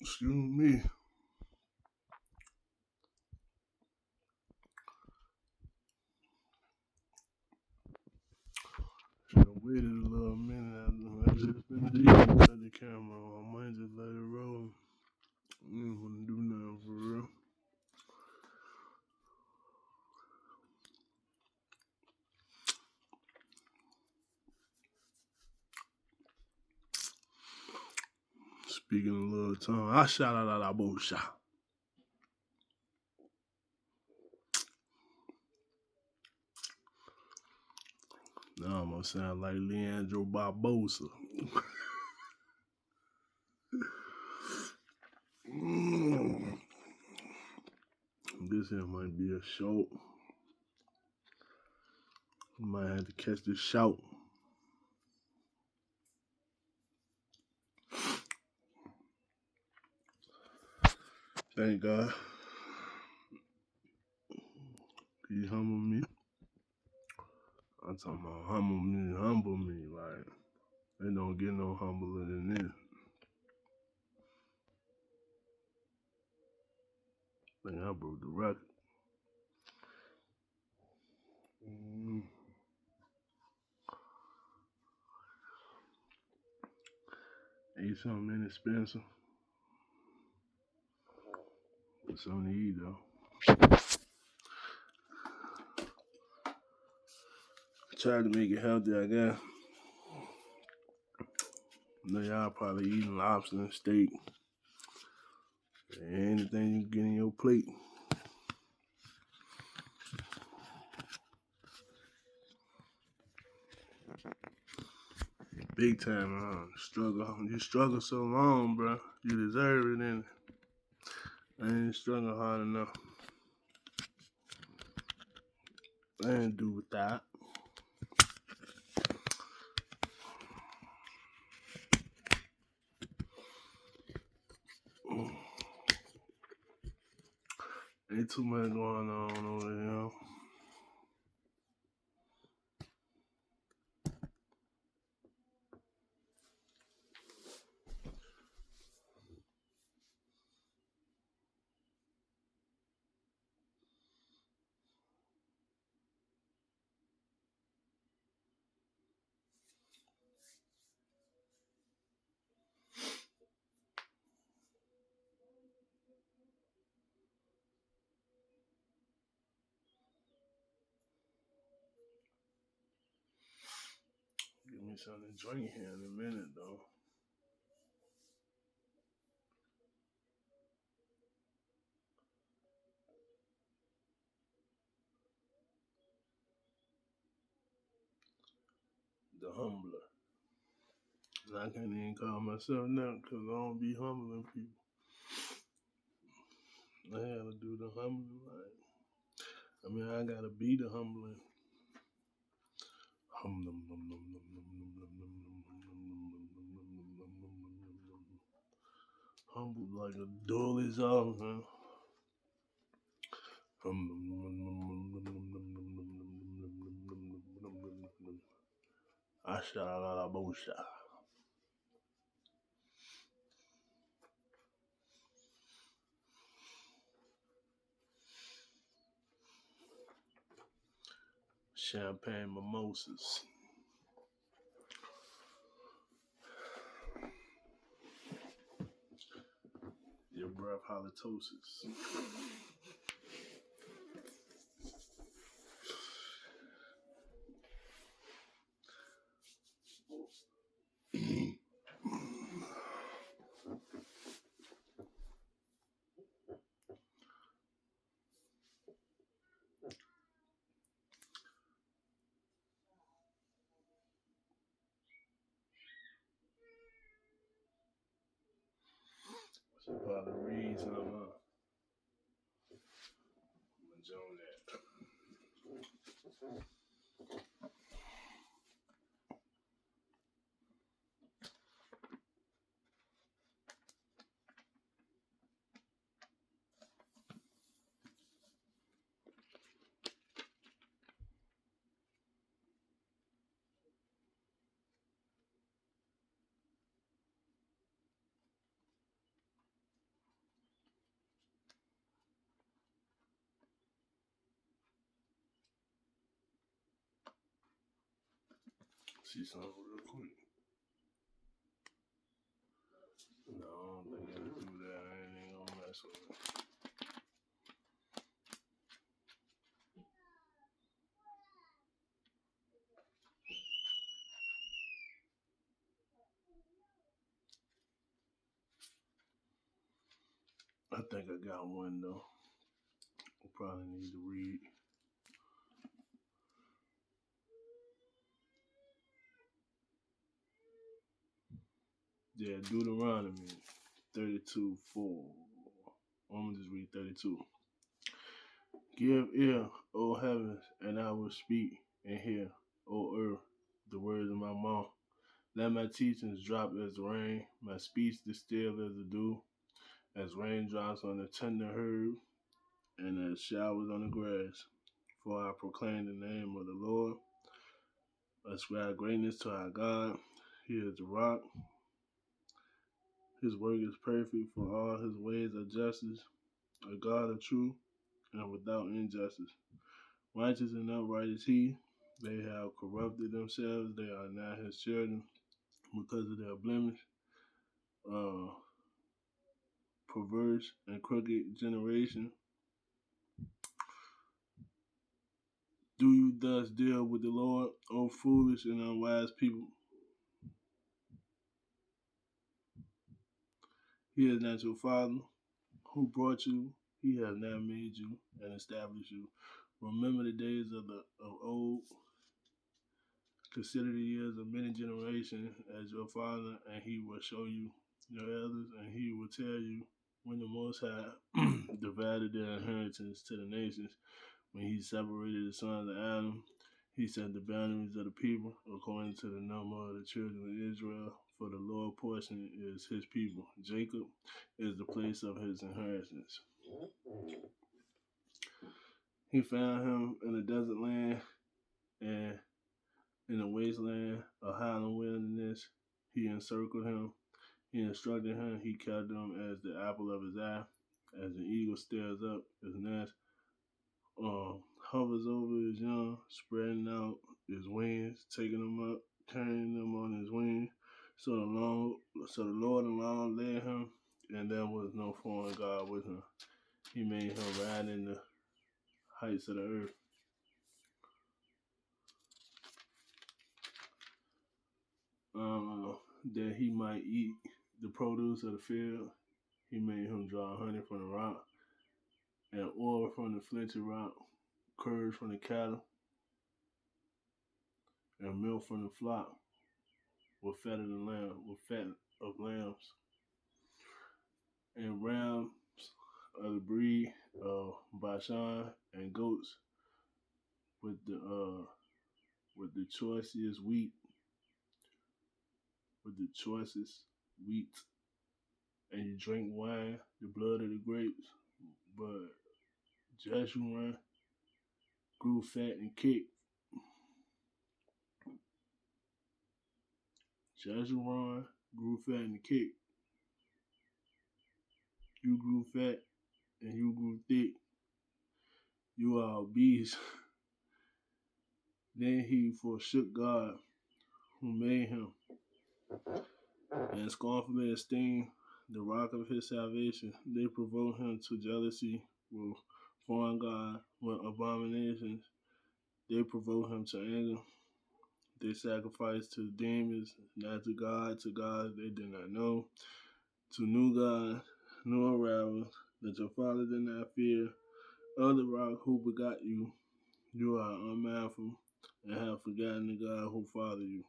Excuse me. Should have waited a little minute. I just been deep cut the camera on. I might just let it roll. I ain't gonna do nothing for real. Speaking a little tongue, I shout out a bullshot. Now I'm gonna sound like Leandro Barbosa. This here might be a short. Might have to catch this shout. Thank God. He humble me. I'm talking about humble me. Like, they don't get no humbler than this. I think I broke the record. Mm. Ate something inexpensive. But something to eat though. Tried to make it healthy, I guess. I know y'all probably eating lobster and steak. Anything you can get in your plate. Big time, struggle. You struggle so long, bro. You deserve it, and I ain't struggle hard enough. I ain't do with that. Ain't too much going on over here. Give me something to drink here in a minute, though. The humbler. And I can't even call myself now because I don't be humbling people. I gotta do the humbling. I gotta be the humbling. Humble like a dooley's off, man. I shout out a bullshit. Champagne mimosas. Your breath halitosis. Should probably read some. I'm enjoying that. See something real quick. No, I don't think it'll do that. I ain't even gonna mess with it. I think I got one though. We'll probably need to read. Yeah, Deuteronomy 32:4. I'm gonna just read 32. Give ear, O heavens, and I will speak, and hear, O earth, the words of my mouth. Let my teachings drop as rain, my speech distill as the dew, as raindrops on the tender herb, and as showers on the grass. For I proclaim the name of the Lord, ascribe greatness to our God. He is the rock. His work is perfect, for all his ways are justice, a God of truth, and without injustice. Righteous and upright is he. They have corrupted themselves. They are not his children because of their blemish. Uh, Perverse and crooked generation. Do you thus deal with the Lord, O foolish and unwise people? He is not your father who brought you. He has not made you and established you. Remember the days of old. Consider the years of many generations as your father, and he will show you your elders, and he will tell you when the Most High divided their inheritance to the nations, when he separated the sons of Adam. He set the boundaries of the people according to the number of the children of Israel. For the Lord portion is his people. Jacob is the place of his inheritance. He found him in a desert land and in a wasteland, a highland wilderness. He encircled him. He instructed him. He kept him as the apple of his eye. As an eagle stirs up his nest, hovers over his young, spreading out his wings, taking them up, carrying them on his wings. So the Lord alone led him, and there was no foreign God with him. He made him ride in the heights of the earth. That he might eat the produce of the field. He made him draw honey from the rock, and oil from the flinty rock, curds from the cattle, and milk from the flock, with fat of lambs, and rams of the breed of Bashan, and goats with the choicest wheat, and you drink wine, the blood of the grapes. But Jeshurun grew fat and kicked. Jeshurun grew fat and kicked. You grew fat and you grew thick. You are obese. Then he forsook God who made him, and scornfully esteemed the rock of his salvation. They provoked him to jealousy with foreign gods, with abominations. They provoked him to anger. They sacrificed to demons, not to gods they did not know, to new gods, new arrivals, that your father did not fear. Of the rock who begot you, you are unmindful and have forgotten the God who fathered you.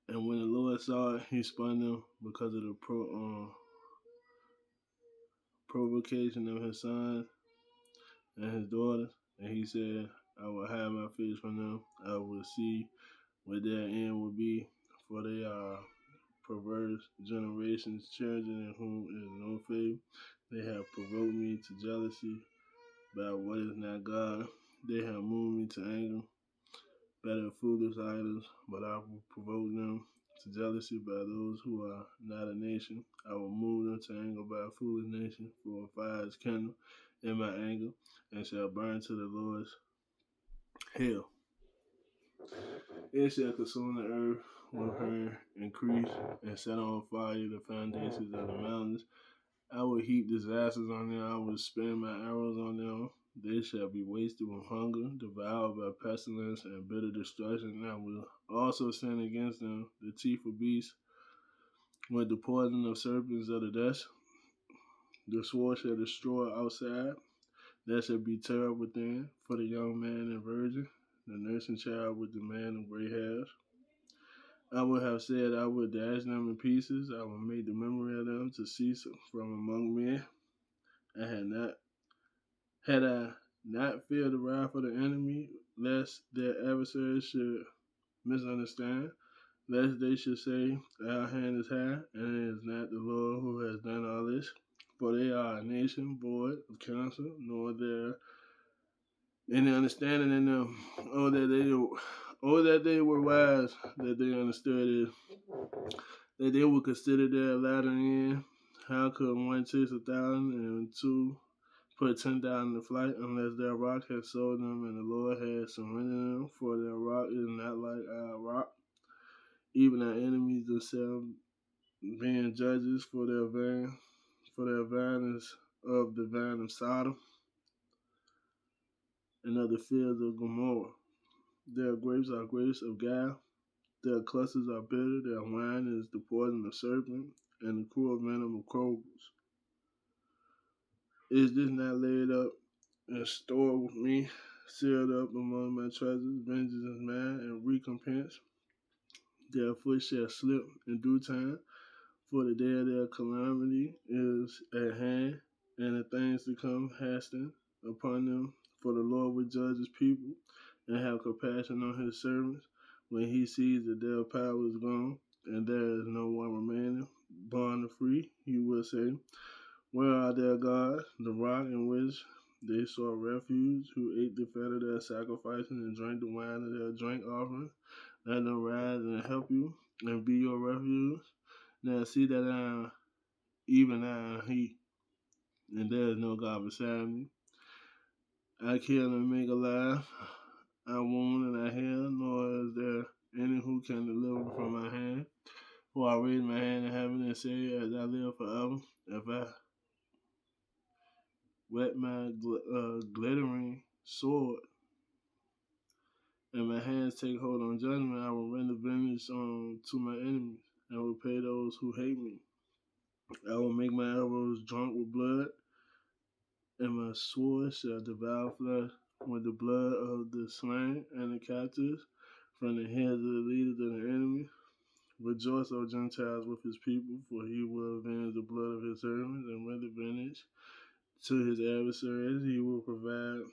And when the Lord saw it, he spun them because of the provocation of his sons and his daughters. And he said, I will hide my face from them. I will see what their end will be, for they are perverse generations, children in whom is no faith. They have provoked me to jealousy by what is not God. They have moved me to anger better foolish idols, but I will provoke them to jealousy by those who are not a nation. I will move them to anger by a foolish nation, for a fire is kindled in my anger, and shall burn to the Lord's hell. It shall consume the earth with her increase and set on fire the foundations of the mountains. I will heap disasters on them. I will spin my arrows on them. They shall be wasted with hunger, devoured by pestilence and bitter destruction. I will also send against them the teeth of beasts with the poison of serpents of the dust. The sword shall destroy outside. There shall be terror within for the young man and virgin, the nursing child with the man of gray hairs. I would have said I would dash them in pieces. I will make the memory of them to cease from among men. I had I not feared the wrath of the enemy, lest their adversaries should misunderstand, lest they should say, our hand is high, and it is not the Lord who has done all this. For they are a nation void of counsel, nor there any understanding in them. That they were wise, that they understood it, that they would consider their latter end. How could one chase 1,000 and two put 10,000 to flight unless their rock has sold them and the Lord has surrendered them? For their rock is not like our rock. Even our enemies themselves being judges for their vine is of the vine of Sodom and of the fields of Gomorrah. Their grapes are grapes of guile. Their clusters are bitter. Their wine is the poison of serpent and the cruel venom of cobras. Is this not laid up and stored with me, sealed up among my treasures? Vengeance is mine and recompense. Their foot shall slip in due time, for the day of their calamity is at hand, and the things to come hasten upon them. For the Lord will judge his people and have compassion on his servants when he sees that their power is gone and there is no one remaining, bond or free. He will say, where are their gods, the rock in which they sought refuge, who ate the fat of their sacrifices and drank the wine of their drink offerings? Let them rise and help you and be your refuge. Now see that I am he, and there is no God beside me. I kill and make alive. I wound and I heal, nor is there any who can deliver from my hand. For I raise my hand in heaven and say, as I live forever, if I wet my glittering sword and my hands take hold on judgment, I will render vengeance to my enemies and will pay those who hate me. I will make my arrows drunk with blood, and my sword shall devour flesh with the blood of the slain and the captives from the hands of the leaders of the enemy. Rejoice, O Gentiles, with his people, for he will avenge the blood of his servants and render vengeance to his adversaries. He will provide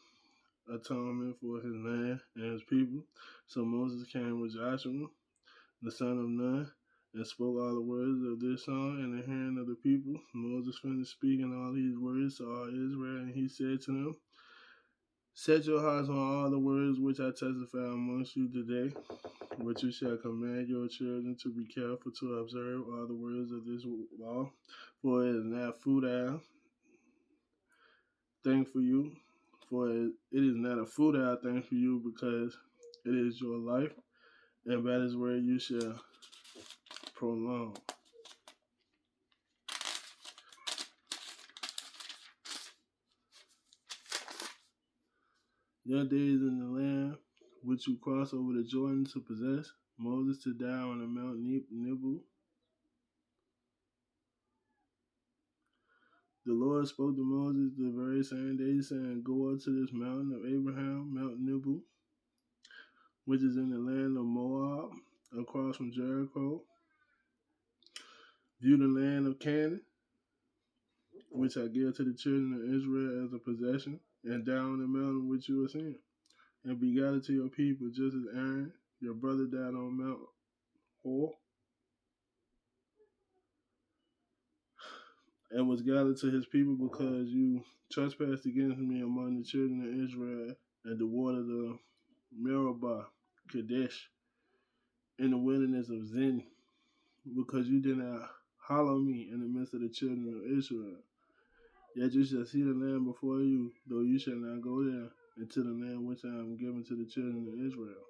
atonement for his land and his people. So Moses came with Joshua, the son of Nun, and spoke all the words of this song in the hearing of the people. Moses finished speaking all these words to all Israel, and he said to them, set your hearts on all the words which I testify amongst you today, but you shall command your children to be careful to observe all the words of this law, for it is not futile thing for you, for it is not a futile thing for you, because it is your life, and by this word you shall prolong. Your days in the land which you cross over the Jordan to possess, Moses to die on the Mount Nebo. The Lord spoke to Moses the very same day, saying, go up to this mountain of Abraham, Mount Nebo, which is in the land of Moab, across from Jericho. View the land of Canaan, which I give to the children of Israel as a possession, and down the mountain which you are seeing, and be gathered to your people, just as Aaron, your brother, died on Mount Hor, and was gathered to his people because you trespassed against me among the children of Israel at the waters of Meribah, Kadesh, in the wilderness of Zin, because you did not hallow me in the midst of the children of Israel. Yet you shall see the land before you, though you shall not go there, into the land which I am giving to the children of Israel.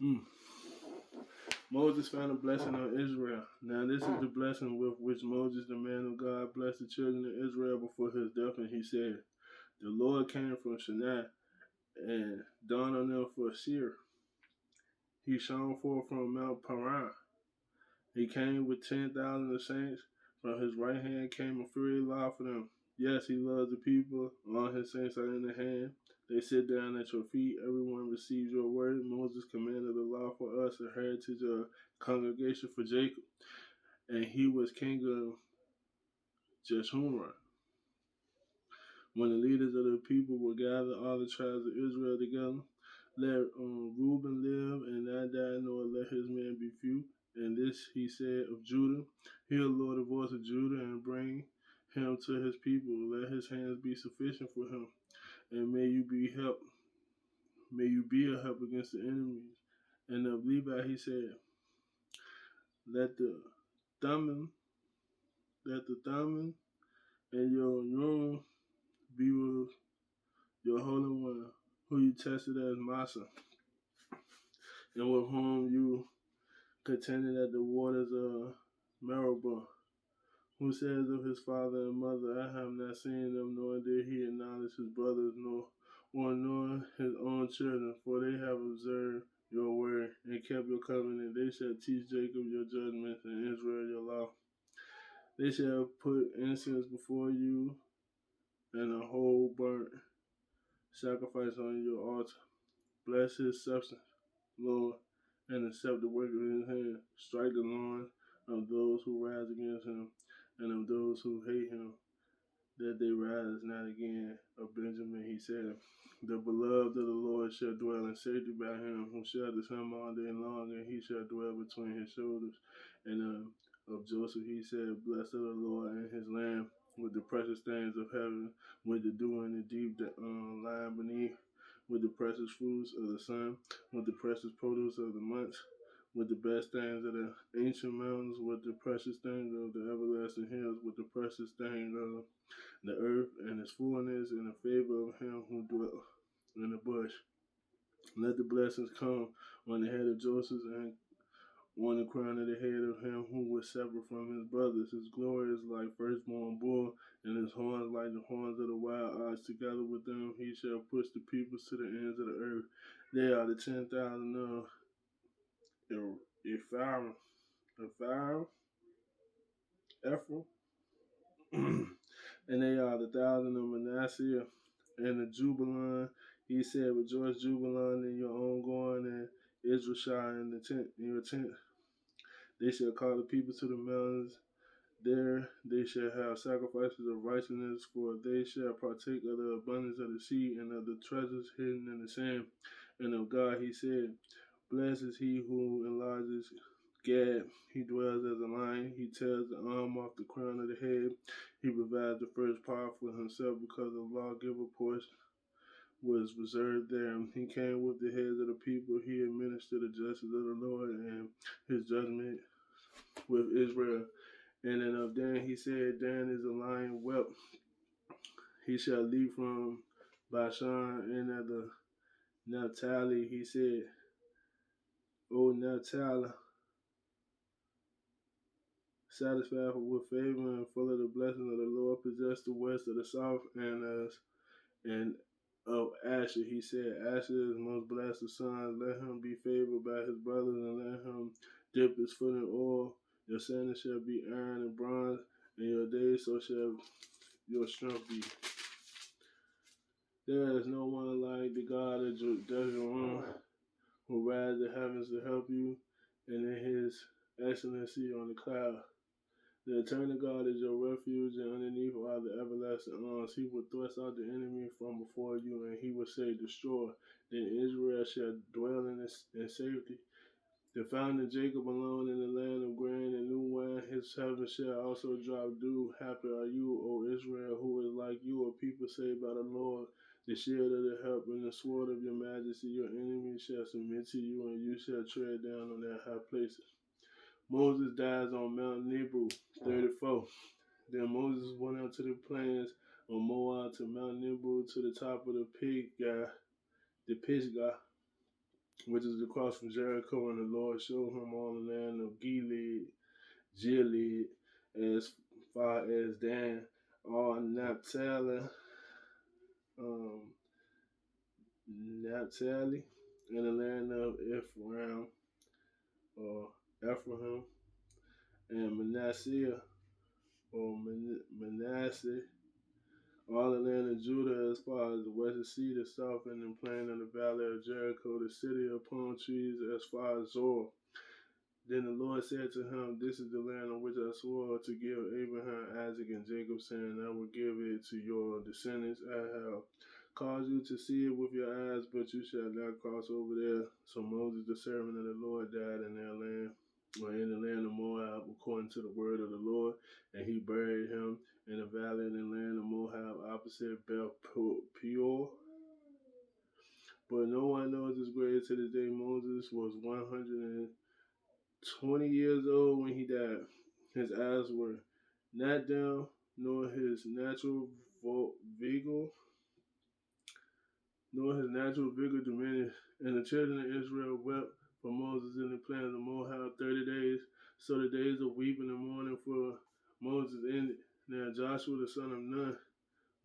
Mm. Moses found a blessing on Israel. Now this is the blessing with which Moses, the man of God, blessed the children of Israel before his death, and he said, the Lord came from Sinai and dawned on them for Seir. He shone forth from Mount Paran. He came with 10,000 of saints. From his right hand came a fury law for them. Yes, he loves the people. All his saints are in the hand. They sit down at your feet. Everyone receives your word. Moses commanded the law for us, a heritage of congregation for Jacob. And he was king of Jeshurun. When the leaders of the people were gathered, all the tribes of Israel together, let Reuben live and not die, nor let his men be few. And this he said of Judah, hear, Lord, the voice of Judah, and bring him to his people. Let his hands be sufficient for him, and may you be a help against the enemies. And of Levi he said, let the Thummim, and your Urim be with your Holy One, who you tested as Massa, and with whom you contended at the waters of Meribah, who says of his father and mother, I have not seen them, nor did he acknowledge his brothers, nor his own children, for they have observed your word and kept your covenant. They shall teach Jacob your judgments and Israel your law. They shall put incense before you and a whole burnt sacrifice on your altar. Bless his substance, Lord, and accept the work of his hand. Strike the loins of those who rise against him, and of those who hate him, that they rise not again. Of Benjamin he said, the beloved of the Lord shall dwell in safety by him, who shelters him all day long, and he shall dwell between his shoulders. And of Joseph he said, blessed are the Lord and his lamb, with the precious things of heaven, with the dew in the deep lying beneath, with the precious fruits of the sun, with the precious produce of the months, with the best things of the ancient mountains, with the precious things of the everlasting hills, with the precious things of the earth and its fullness, and the favor of him who dwelt in the bush. Let the blessings come on the head of Joseph and on the crown of the head of him who was separate from his brothers. His glory is like firstborn bull, and his horns like the horns of the wild ox. Together with them he shall push the peoples to the ends of the earth. They are the 10,000 of Ephraim, Ephraim, and they are the 1,000 of Manasseh, and the Jubilant. He said, rejoice, Jubilant, in your own going, and Israel shall in your tent. They shall call the people to the mountains. There they shall have sacrifices of righteousness, for they shall partake of the abundance of the sea and of the treasures hidden in the sand. And of God he said, blessed is he who enlarges Gad. He dwells as a lion. He tears the arm off the crown of the head. He provides the first part for himself, because the lawgiver portion was reserved there. He came with the heads of the people. He administered the justice of the Lord and his judgment with Israel. And then of Dan he said, Dan is a lion whelp. He shall leap from Bashan. And of the Naphtali he said, O Naphtali, satisfied with favor and full of the blessing of the Lord, possess the west of the south, and of Asher he said, Asher is most blessed of sons. Let him be favored by his brothers, and let him dip his foot in oil. Your sandals shall be iron and bronze, and your days so shall your strength be. There is no one like the God of Jeshurun, who rides the heavens to help you, and in his excellency on the cloud. The eternal God is your refuge, and underneath are the everlasting arms. He will thrust out the enemy from before you, and he will say, destroy. Then Israel shall dwell in safety. The fountain of Jacob alone in the land of grain and new wine. His heaven shall also drop dew. Happy are you, O Israel, who is like you, a people saved by the Lord, the shield of the help and the sword of your majesty. Your enemies shall submit to you, and you shall tread down on their high places. Moses dies on Mount Nebo, 34. Then Moses went out to the plains of Moab, to Mount Nebo, to the top of the Pisgah, which is across from Jericho, and the Lord showed him all the land of Gilead, as far as Dan, all um, Naphtali, and the land of Ephraim, and Manasseh, all the land of Judah as far as the western sea, the south, and the plain of the valley of Jericho, the city of palm trees as far as Zor. Then the Lord said to him, This is the land on which I swore to give Abraham, Isaac, and Jacob, saying, I will give it to your descendants. I have caused you to see it with your eyes, but you shall not cross over there. So Moses, the servant of the Lord, died in their land, or in the land of Moab, according to the word of the Lord, and he buried him in the valley in the land of Moab, opposite Beth Peor. But no one knows his grave to this day. Moses was 120 years old when he died. His eyes were not dim, nor his natural vigor, diminished. And the children of Israel wept for Moses in the plains of Moab 30 days. So the days of weeping and mourning for Moses ended. Now Joshua the son of Nun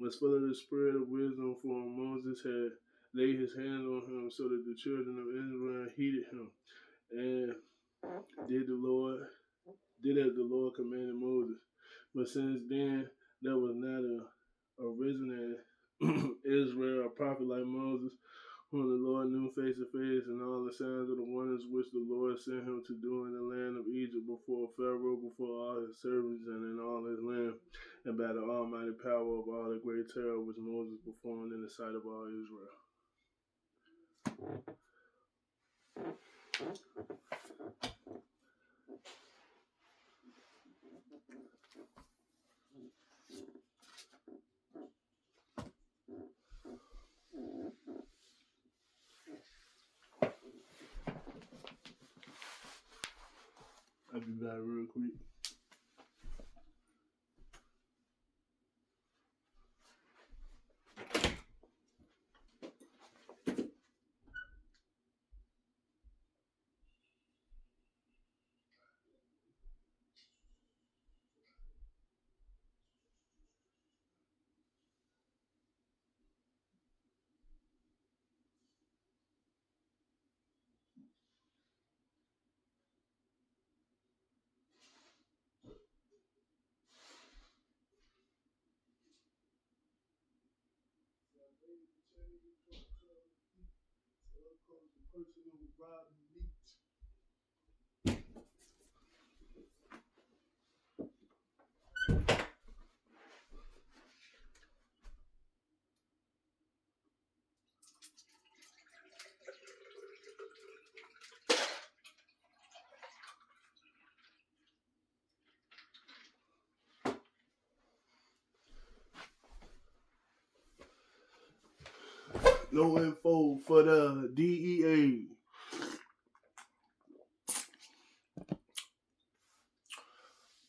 was full of the spirit of wisdom, for Moses had laid his hands on him, so that the children of Israel heeded him, and did as the Lord commanded Moses. But since then, there was not arisen in Israel a prophet like Moses, whom the Lord knew face to face, and all the signs of the wonders which the Lord sent him to do in the land of Egypt before Pharaoh, before all his servants, and in all his land, and by the almighty power of all the great terror which Moses performed in the sight of all Israel. I'll be back real quick. No info for the DEA.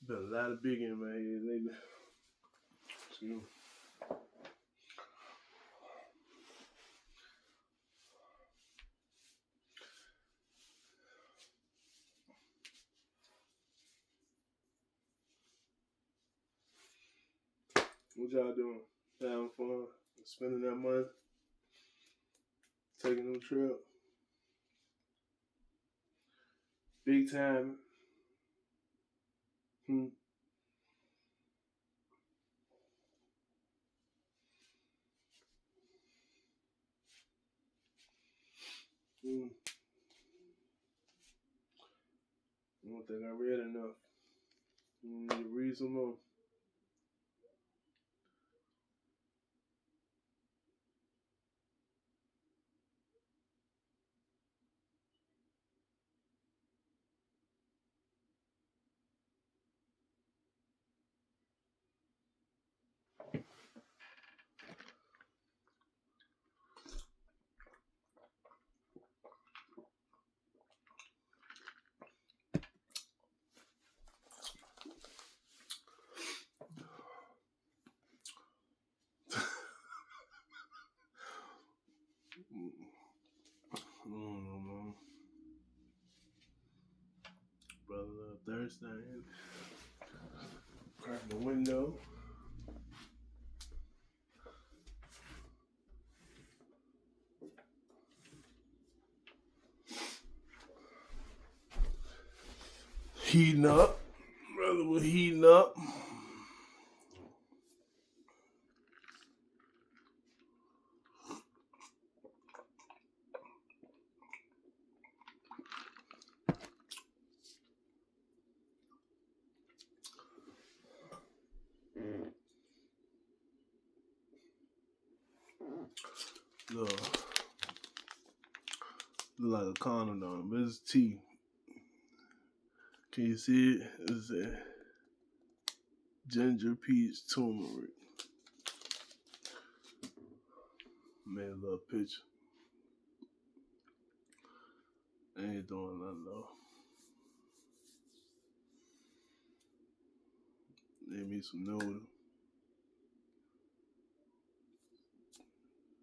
Been a lot of big in my head lately. So, what y'all doing? Having fun? Spending that money? Taking no trip? Big time? Mm. I don't think I read enough. Need to read some more. First thing, crack the window. Heating up. Brother was heating up. Look like a condom on, but it's tea. Can you see it? It's a ginger peach turmeric. Made a little picture. I ain't doing nothing though. Made me some noodles.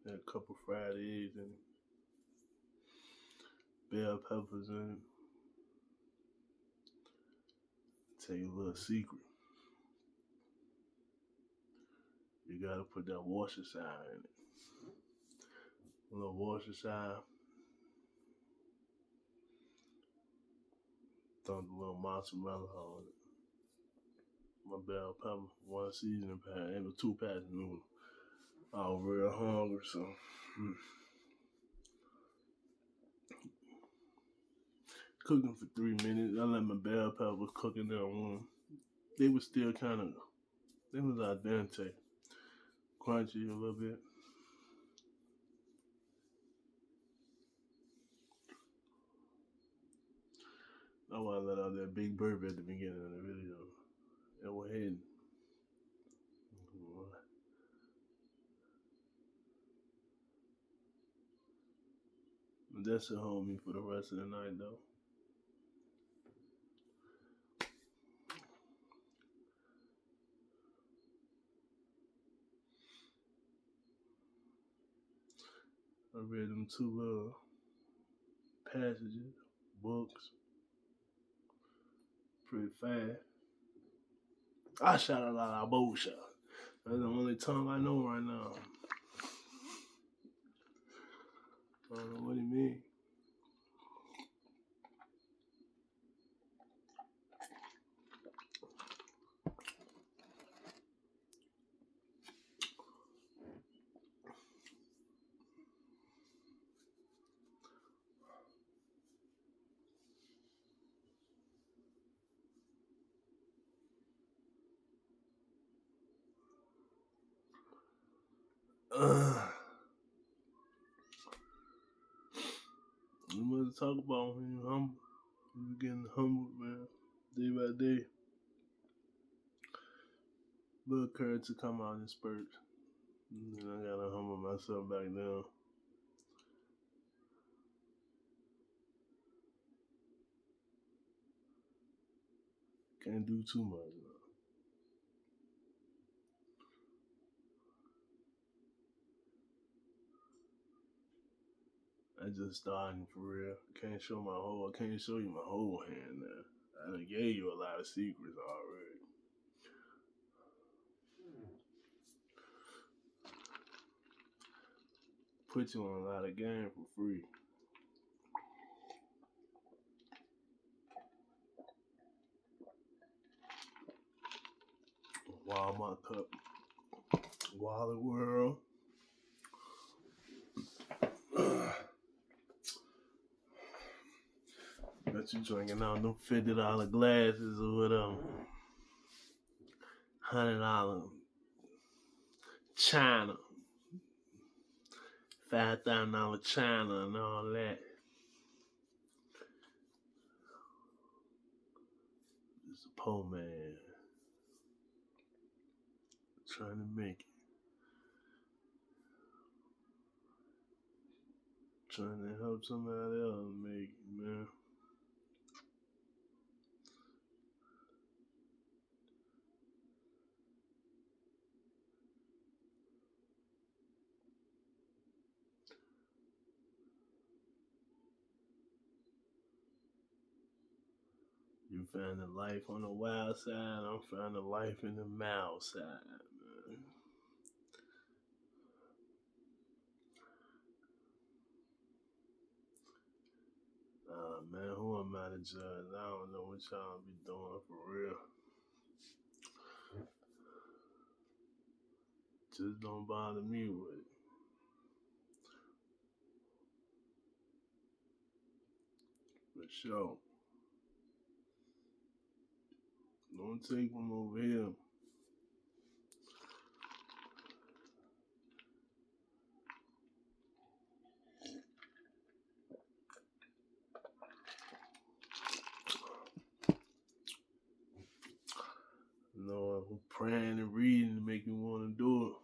Had a couple fried eggs and bell peppers in it. Tell you a little secret. You gotta put that Worcestershire in it. A little Worcestershire. Dumped a little mozzarella on it. My bell pepper, one seasoning pack, and 2 packs of noodles. I was real hungry, so. Cooking for 3 minutes. I let my bell peppers cook in there one. They was still they was al dente. Crunchy a little bit. I want to let out that big burp at the beginning of the video. It was hidden. But that should hold me for the rest of the night, though. I read them 2 little passages, books, pretty fast. I shot a lot of bullshit. That's the only tongue I know right now. I don't know what he mean. You must talk about when you're humble. You're getting humbled, man, day by day. Little courage to come out in spurts. And I gotta humble myself back down. Can't do too much. I just starting for real. I can't show you my whole hand now. I done gave you a lot of secrets already. Put you on a lot of game for free. Walmart cup. Wallet World. Bet you drinking out them $50 glasses or whatever. $100 China. $5,000 China and all that. It's a poor man trying to make it. Trying to help somebody else make it, man. You You finding life on the wild side. I'm finding life in the mild side, man. Man, who am I to judge? I don't know what y'all be doing for real. Just don't bother me with it. For sure. Don't take them over here. You know, I'm praying and reading to make me want to do it.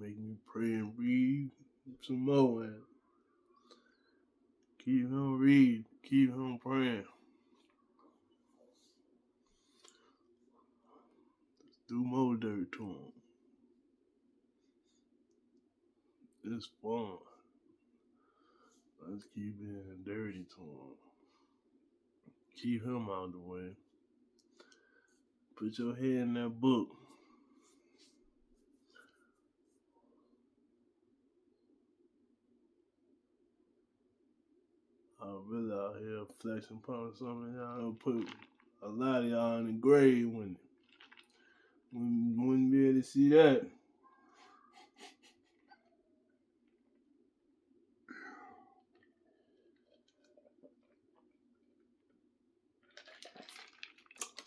Make me pray and read some more, man. Keep on reading. Keep on praying. Do more dirt to him. It's fun. Let's keep being dirty to him. Keep him out of the way. Put your head in that book. I'm really out here flexing upon something. Y'all put a lot of y'all in the grave when wouldn't be able to see that.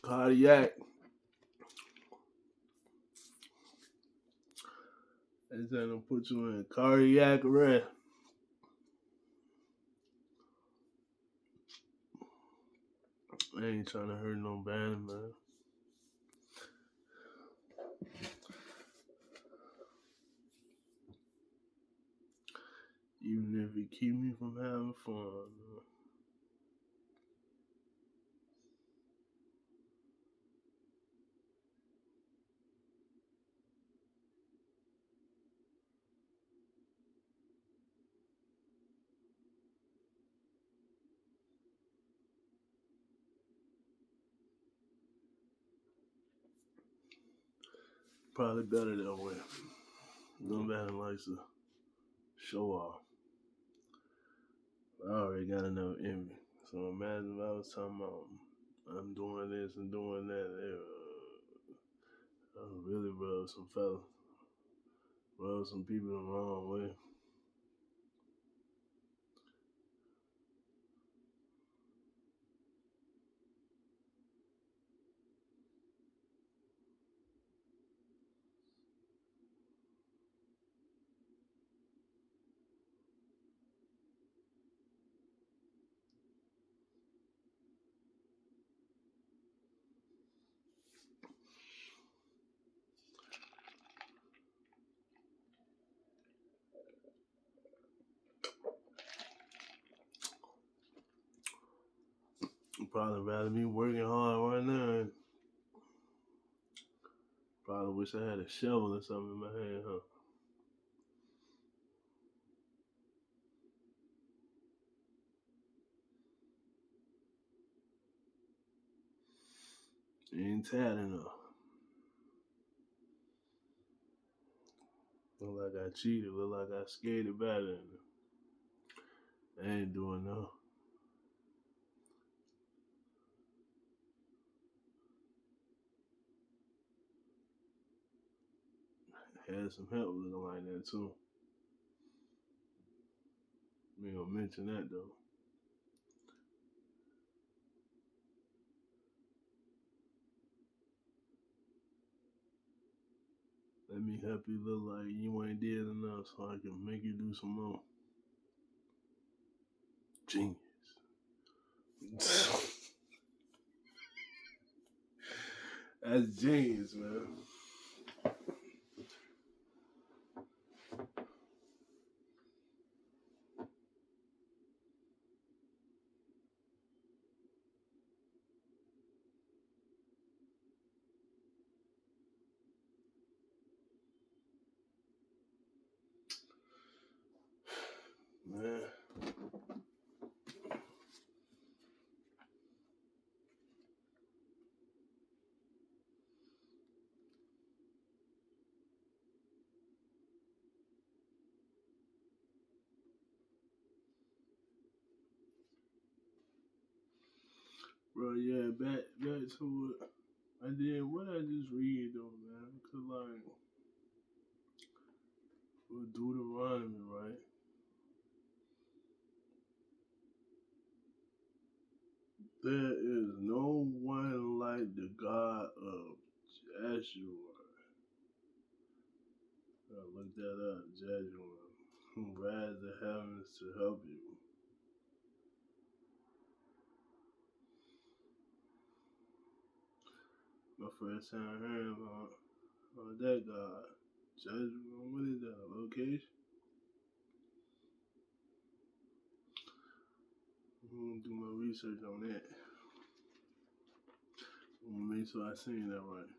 Cardiac. They said they'll put you in cardiac arrest. I ain't trying to hurt no band, man. Even if it keep me from having fun, man. Probably better that way. Nobody likes to show off. I already got enough envy. So imagine if I was talking about I'm doing this and doing that. I really rub some fellas, rub some people the wrong way. You'd probably rather me working hard right now. Probably wish I had a shovel or something in my hand, huh? Ain't tired enough. Look like I cheated. Look like I skated better. I ain't doing no. Had some help looking like that too. We ain't gonna mention that though. Let me help you look like you ain't did enough so I can make you do some more. Genius. That's genius, man. Man. Bro, yeah, back to it. And then what I just read though, man, cause like with Deuteronomy, right? There is no one like the God of Jeshurun. Look that up, Jeshurun, who rides the heavens to help you. My first time hearing about that God. Jeshurun, what is that? A location? I'm gonna do my research on that. I'm gonna make sure I seen that right.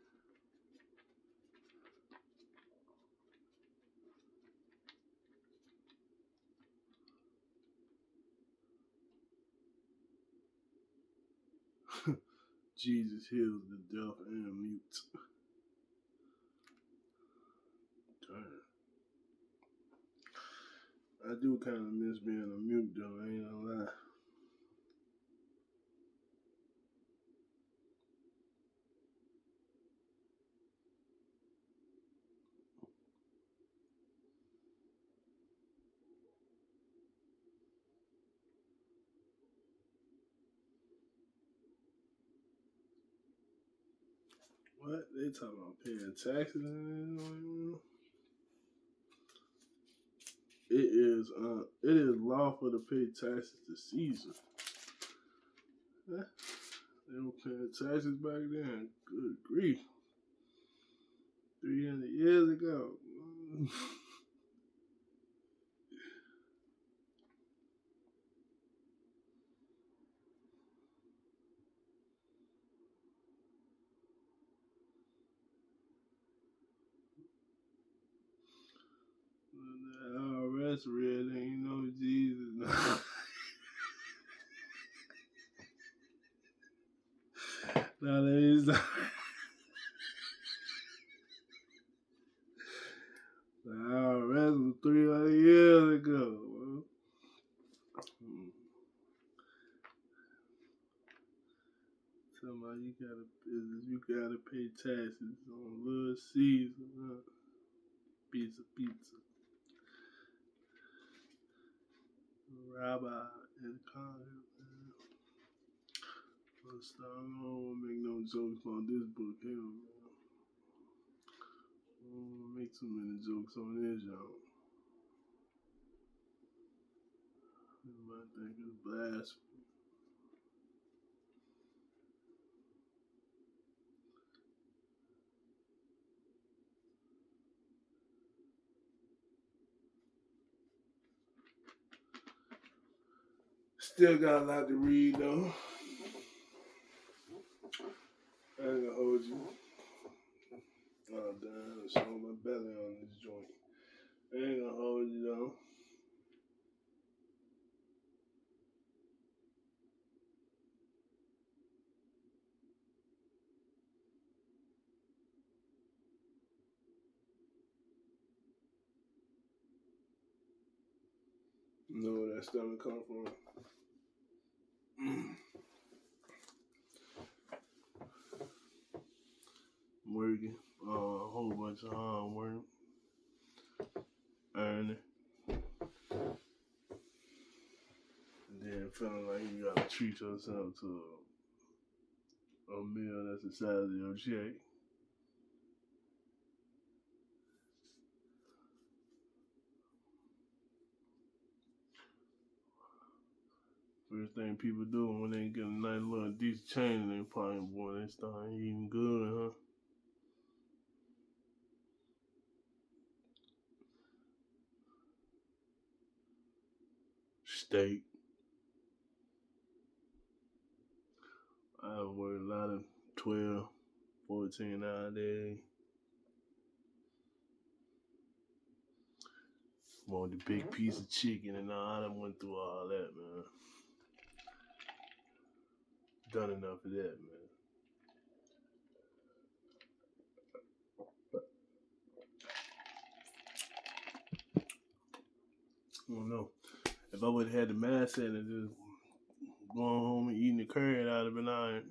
Jesus heals the deaf and mute. Damn. I do kind of miss being a mute though, I ain't gonna lie. What? They talking about paying taxes and it is lawful to pay taxes to Caesar. Huh? They were paying taxes back then. Good grief. 300 years ago. All rest real ain't no Jesus. Now that is all rest was 300 years ago. Somebody you gotta pay taxes on Little Caesar. Pizza. Rabbi and Congress. I don't want to make no jokes about this book here, man. I don't want to make too many jokes on this, y'all. You might think it's blasphemy. Still got a lot to read, though. I ain't gonna hold you. Oh, damn, I'm showing my belly on this joint. I ain't gonna hold you, though. You know where that stomach come from. Working, a whole bunch of hard work, earning, and then feeling like you gotta treat yourself to a meal that's the size of your check. First thing people do when they get a nice little decent change in their pocket, boy, they start eating good, huh? Steak. I work a lot of 12, 14 hour days. Want the big piece of chicken and all. I done went through all that, man. Done enough of that, man. I don't know. If I would have had the mindset of just going home and eating the curry out of an iron.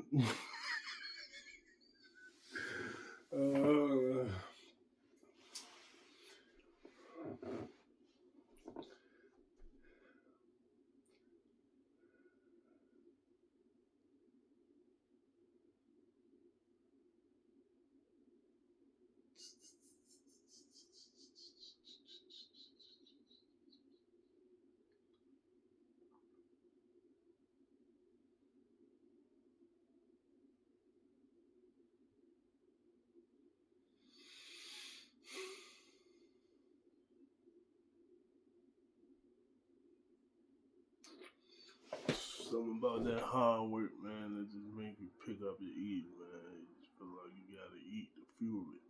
Something about that hard work, man, that just make you pick up your eating, man. You just feel like you gotta eat to fuel it.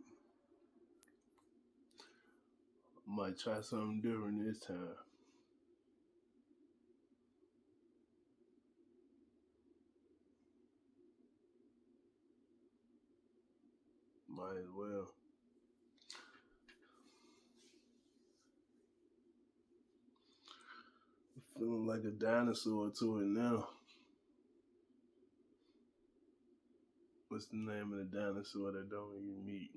Might try something different this time. Might as well. Feeling like a dinosaur to it now. What's the name of the dinosaur that don't eat meat?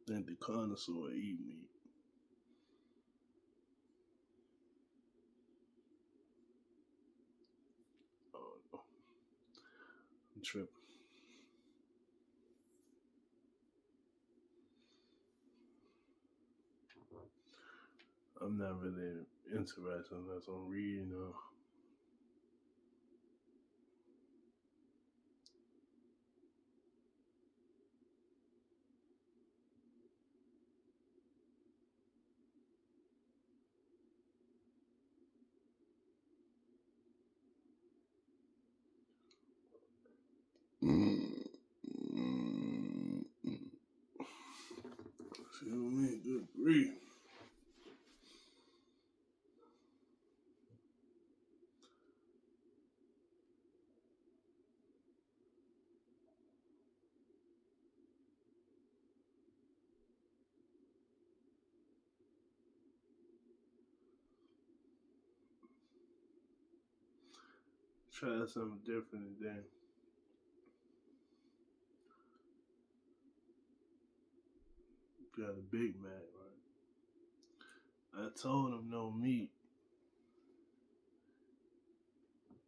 I think the connoisseur eat meat. Oh no, I'm tripping. I'm not really interested unless I'm reading. Feel me? Good grief. Try something different today. Got a Big Mac, right? I told him no meat.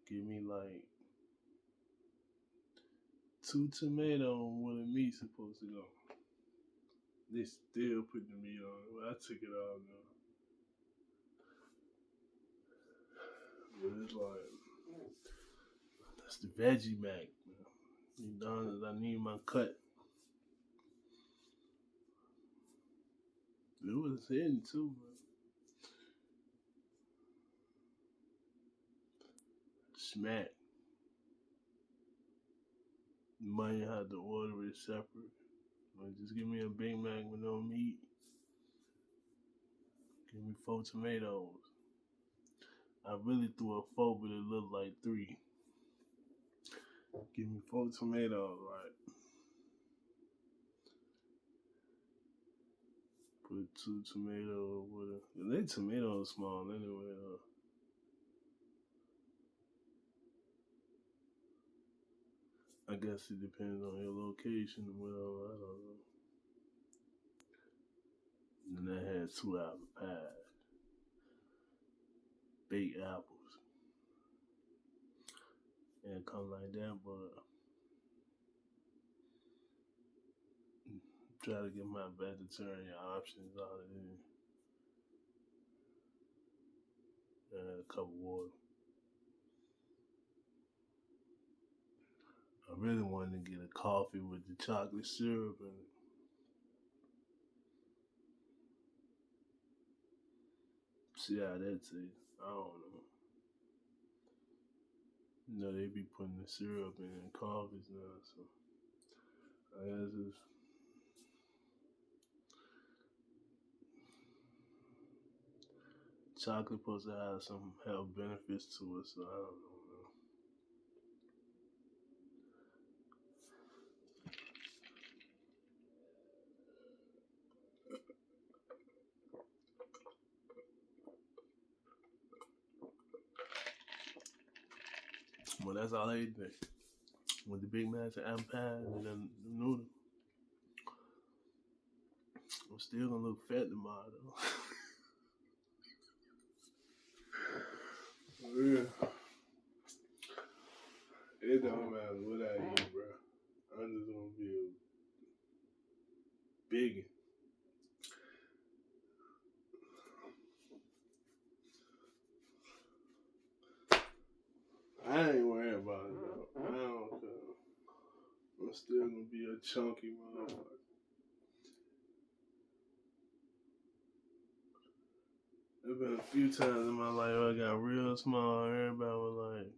Give me like 2 tomatoes where the meat's supposed to go. They still put the meat on. Well, I took it all now. But it's like, that's the veggie Mac, man. McDonald's, I need my cut. It was hitting too, man. Smack. You might have to order it separate. Like, just give me a Big Mac with no meat. Give me 4 tomatoes. I really threw a 4, but it looked like 3. Give me 4 tomatoes, right? Put 2 tomatoes with it. And they tomatoes small anyway. I guess it depends on your location or whatever. I don't know. And then I had 2 apple pies, baked apples, and it come like that. But try to get my vegetarian options out of it. And a cup of water. I really wanted to get a coffee with the chocolate syrup in it. See how that tastes. I don't know. You know, they be putting the syrup in coffees now, so I guess it's chocolate supposed to have some health benefits to it, so I don't know, man. But that's all I ate today. With the Big Mac and apple pie and then the noodle. I'm still gonna look fat tomorrow though. Yeah. It don't matter what I eat, bro. I'm just gonna be a big. I ain't worried about it though. I don't care. I'm still gonna be a chunky motherfucker. There's been a few times in my life I got real small. Everybody was like,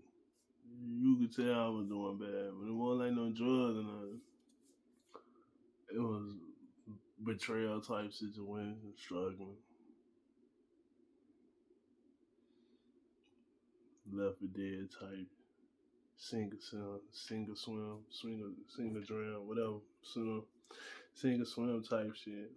you could tell I was doing bad, but it wasn't like no drugs or nothing. It was betrayal type situation, struggling. Left for dead type. Sink or swim, sink or drown, whatever. Swim, sink or swim type shit.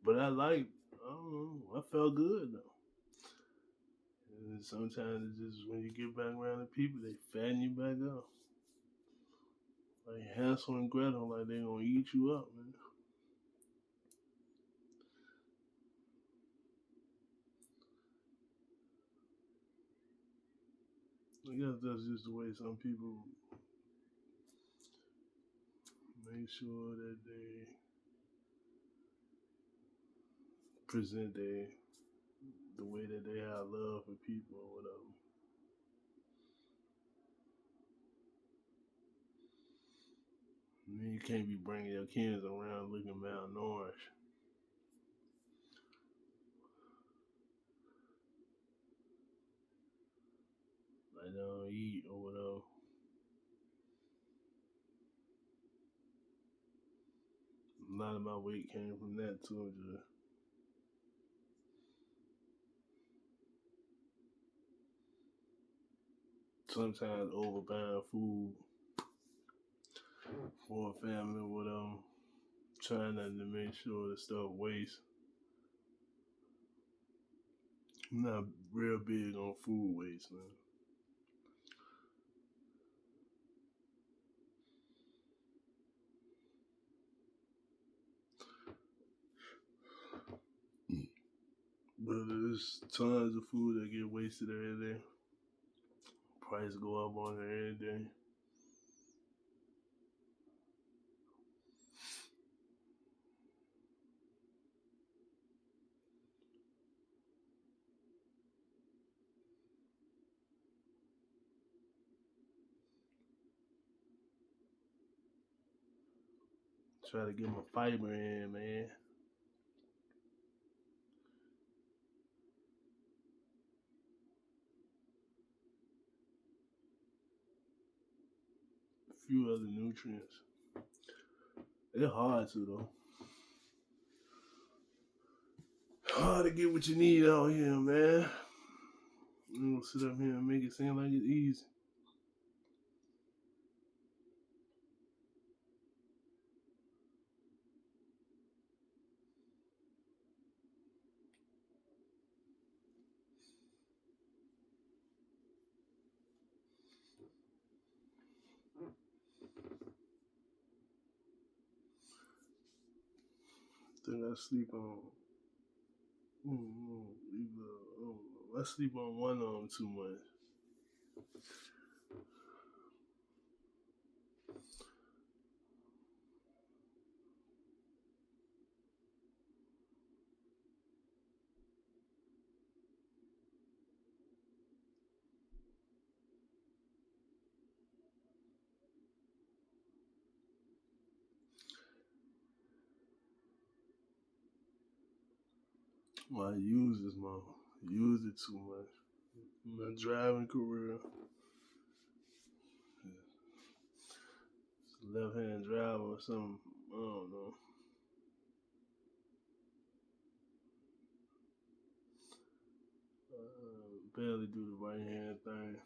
But I don't know, I felt good though. And sometimes it's just when you get back around the people, they fatten you back up. Like Hansel and Gretel, like they gonna eat you up, man. I guess that's just the way some people make sure that they present the way that they have love for people or whatever. I mean, you can't be bringing your kids around looking malnourished. Like they don't eat or whatever. A lot of my weight came from that too. Just sometimes overbuying food for a family or whatever. Trying not to make sure the stuff waste. I'm not real big on food waste, man. But there's tons of food that get wasted every day. Price go up on it every day. Try to get my fiber in, man. A few other nutrients. It's hard to though. Hard to get what you need out here, man. You don't sit up here and make it seem like it's easy. I think I sleep on. I sleep on one arm too much. Well, I use this mother. Use it too much. My driving career. Left hand driver or something. I don't know. Barely do the right hand thing.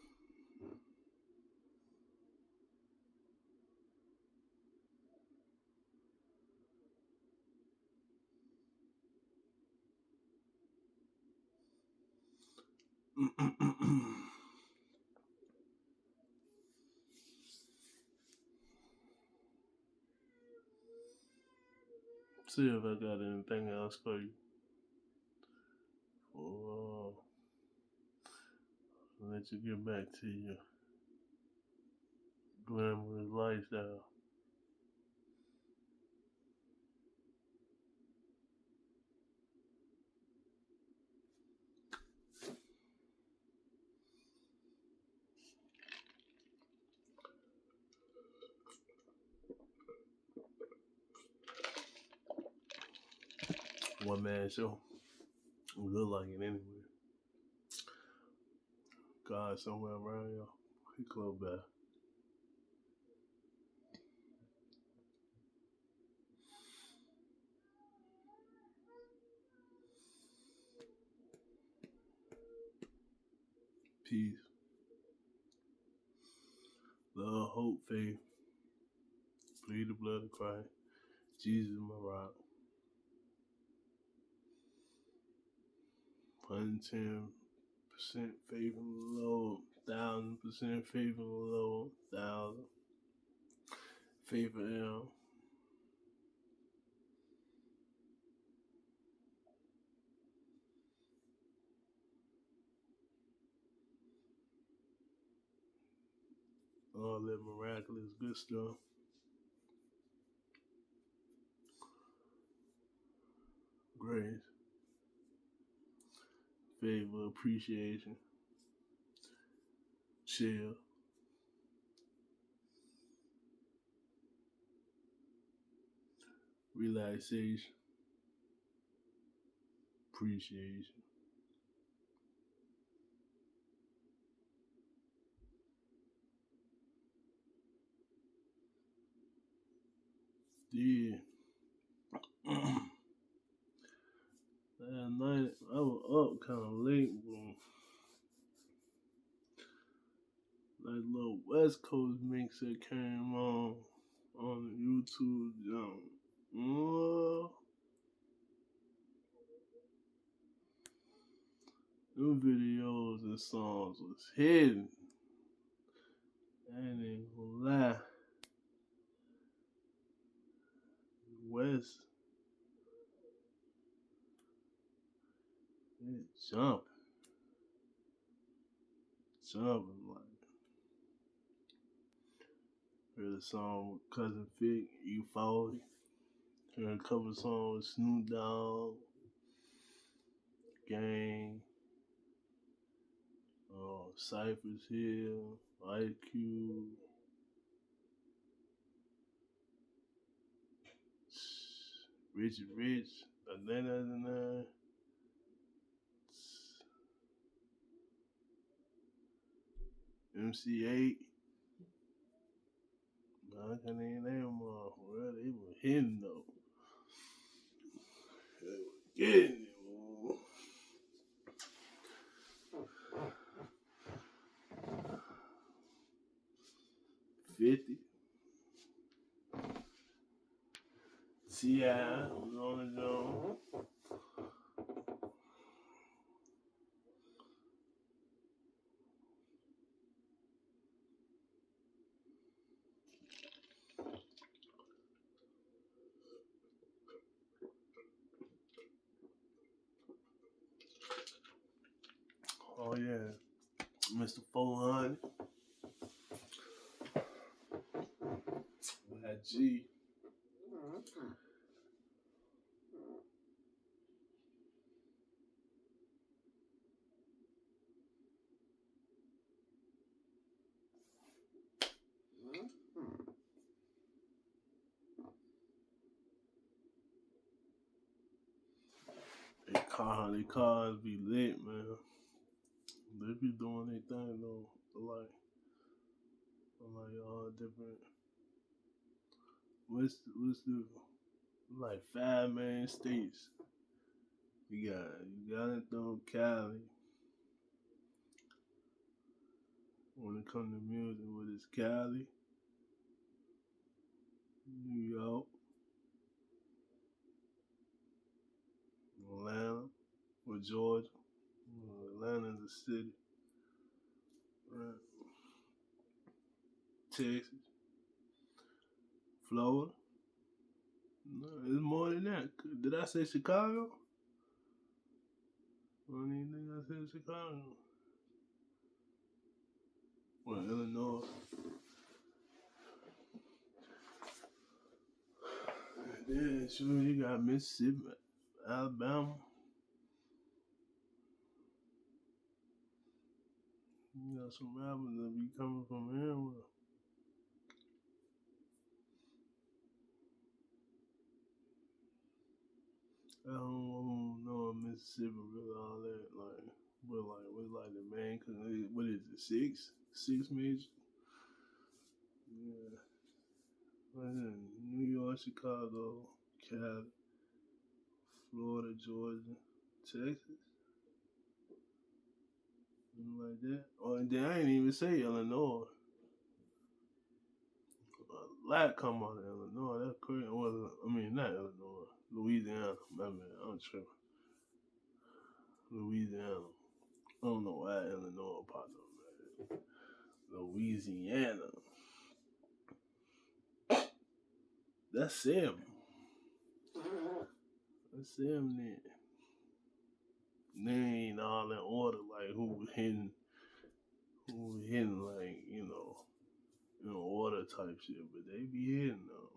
See if I got anything else for you. Oh, I'll let you get back to your glamorous lifestyle. One man show. We look like it anyway. God somewhere around y'all. He close by. Peace, love, hope, faith. Plead the blood of Christ. Jesus my rock. 110% faith in the Lord. 1,000% faith in the Lord. 1,000 faith in Him. All that miraculous good stuff. Grace, favor, appreciation, chill, relaxation, appreciation. Yeah. Last night I was up kind of late, bro. Like little West Coast mix that came on the YouTube jump. Oh, them videos and songs was hidden. I ain't even gonna lie. West, it jumping like. Heard a song with Cousin Vic, U40. Heard a couple of songs with Snoop Dogg, Gang, Cypress Hill, Ice Cube, Richie Rich, Atlanta, MC8. I can't even name them all. Well, they were hitting though. They were getting it. 50. T.I. was on the zone. Oh yeah, Mr. 400. We had G. They cars be lit, man. They be doing their thing though. Like all different. What's the like 5 main states? You got it though, Cali. When it comes to music, what is Cali, New York, Atlanta, or Georgia, Atlanta's a city. Right. Texas, Florida. No, it's more than that. Did I say Chicago? I don't even think I said Chicago. Well, Illinois. Yeah, sure. You got Mississippi, Alabama. You got some rappers that be coming from here. I don't know Mississippi really all that what's the main? Cause what is it? Six major. Yeah. What is it? New York, Chicago, Cali, Florida, Georgia, Texas, something like that. Oh, and then I ain't even say Illinois. A lot come out of Illinois. That's crazy. Well, I mean, not Illinois. Louisiana. My man, I'm tripping. Louisiana. I don't know why Illinois popped up, man. Louisiana. That's him. That's him then. They ain't all in order, like who was hitting, like, in order type shit, but they be hitting though.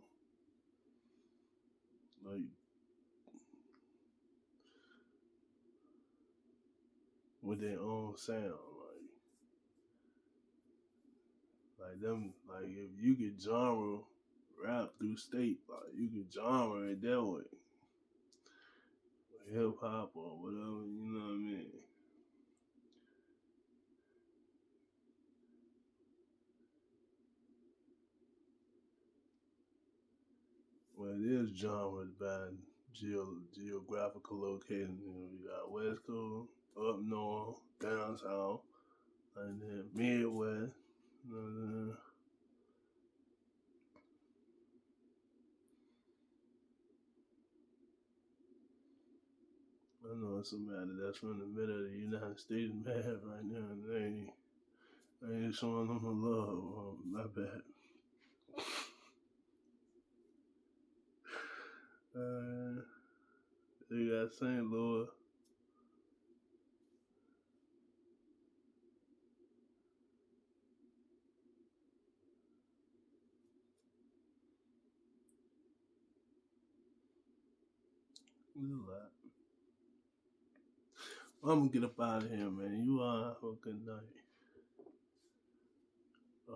Like, with their own sound. Like them, like if you could genre rap through state, like you could genre it that way. Like hip hop or whatever, you know what I mean? Well, it is genres by geographical location. You got West Coast, up north, down south, and then Midwest. You know what I'm saying? I know somebody that's from the middle of the United States mad right now, and they ain't showing them no love. Oh, my bad. They got St. Louis. There's a lot. I'm gonna get up out of here, man. You all have a good night. Uh,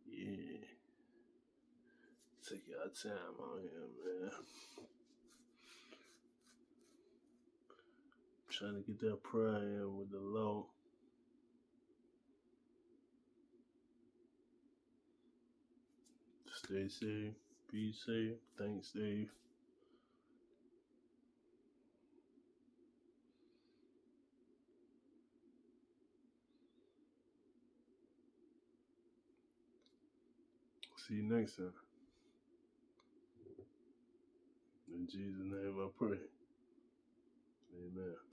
yeah. Take your time on here, man. Trying to get that prayer in with the Lord. Stay safe. Be safe. Thanks, Dave. See you next time. In Jesus' name I pray. Amen.